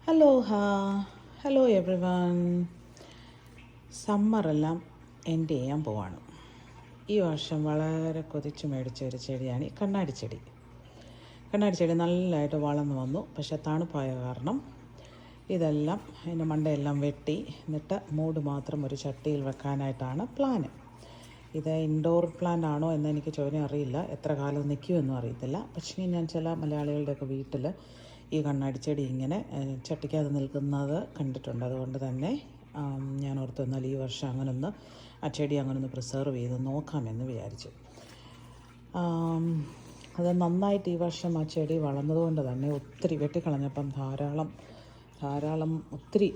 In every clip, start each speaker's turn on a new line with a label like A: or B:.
A: Hello everyone. സമ്മറെല്ലാം end ചെയ്യാൻ പോവാണ്. ഈ വർഷം വളരെ കൊതിച്ച് മേടിച്ച ഒരു ചെടിയാണ് ഈ കണ്ണാടിച്ചെടി. കണ്ണാടിച്ചെടി നല്ലതായിട്ട് വളർന്നു വന്നു. പക്ഷേ തണുപ്പായ കാരണം ഇതെല്ലാം അതിൻ്റെ മണ്ടയെല്ലാം വെട്ടി, എന്നിട്ട് മൂട് മാത്രം ഒരു ചട്ടിയിൽ വെക്കാനായിട്ടാണ് പ്ലാന്. ഇത് ഇൻഡോർ പ്ലാന്റ് ആണോ എന്ന് എനിക്ക് ചോദ്യം അറിയില്ല, എത്ര കാലം നിൽക്കുമെന്നും അറിയത്തില്ല. പക്ഷേ ഞാൻ ചില മലയാളികളുടെയൊക്കെ വീട്ടിൽ ഈ കണ്ണാടിച്ചെടി ഇങ്ങനെ ചട്ടിക്കകത്ത് നിൽക്കുന്നത് കണ്ടിട്ടുണ്ട്. അതുകൊണ്ട് തന്നെ ഞാൻ ഓർത്തു എന്നാൽ ഈ വർഷം അങ്ങനൊന്ന് ആ ചെടി അങ്ങനൊന്ന് പ്രിസർവ് ചെയ്ത് നോക്കാമെന്ന് വിചാരിച്ചു. അത് നന്നായിട്ട് ഈ വർഷം ആ ചെടി വളർന്നതുകൊണ്ട് തന്നെ ഒത്തിരി വെട്ടിക്കളഞ്ഞപ്പം ധാരാളം ഒത്തിരി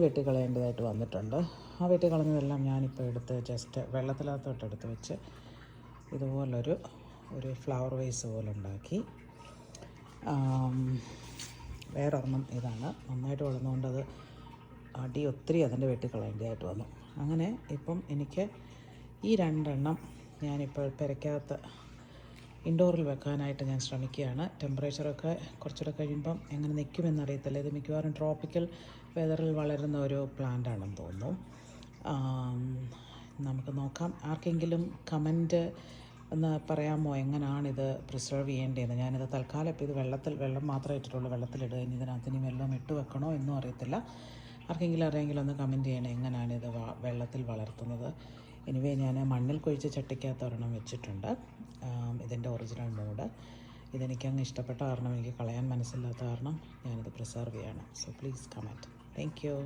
A: വെട്ടിക്കളയേണ്ടതായിട്ട് വന്നിട്ടുണ്ട്. ആ വെട്ടിക്കളഞ്ഞതെല്ലാം ഞാനിപ്പോൾ എടുത്ത് ജസ്റ്റ് വെള്ളത്തിനകത്തോട്ടെടുത്ത് വെച്ച് ഇതുപോലൊരു ഫ്ലവർ വേസ് പോലെ ഉണ്ടാക്കി. വേറൊരെണ്ണം ഇതാണ്, നന്നായിട്ട് വളർന്നുകൊണ്ട് അത് ഒത്തിരി അതിൻ്റെ വെട്ടിക്കളയേണ്ടതായിട്ട് വന്നു. അങ്ങനെ ഇപ്പം എനിക്ക് ഈ രണ്ടെണ്ണം ഞാനിപ്പോൾ പെരയ്ക്കകത്ത് ഇൻഡോറിൽ വെക്കാനായിട്ട് ഞാൻ ശ്രമിക്കുകയാണ്. ടെമ്പറേച്ചറൊക്കെ കുറച്ചുകൂടെ കഴിയുമ്പം എങ്ങനെ നിൽക്കുമെന്നറിയത്തില്ല. ഇത് മിക്കവാറും ട്രോപ്പിക്കൽ വെതറിൽ വളരുന്ന ഒരു പ്ലാന്റ് ആണെന്ന് തോന്നുന്നു. നമുക്ക് നോക്കാം. ആർക്കെങ്കിലും കമൻറ്റ് ഒന്ന് പറയാമോ എങ്ങനെയാണിത് പ്രിസർവ് ചെയ്യേണ്ടതെന്ന്? ഞാനിത് തൽക്കാലം ഇപ്പോൾ ഇത് വെള്ളം മാത്രമേ ഇട്ടിട്ടുള്ളൂ. വെള്ളത്തിലിടുക, ഇനി ഇതിനകത്ത് ഇനി വെള്ളം ഇട്ട് വെക്കണോ എന്നും അറിയത്തില്ല. ആർക്കെങ്കിലും ഒന്ന് കമൻറ്റ് ചെയ്യണേ എങ്ങനെയാണിത് വെള്ളത്തിൽ വളർത്തുന്നത്. എനിവേ ഞാൻ മണ്ണിൽ കുഴിച്ച ചട്ടിക്കകത്ത് ഒരെണ്ണം വെച്ചിട്ടുണ്ട്. ഇതിൻ്റെ ഒറിജിനൽ മൂഡ് ഇതെനിക്കങ്ങ് ഇഷ്ടപ്പെട്ട കാരണം, എനിക്ക് കളയാൻ മനസ്സില്ലാത്ത കാരണം ഞാനിത് പ്രിസർവ് ചെയ്യണം. So please comment. Thank you.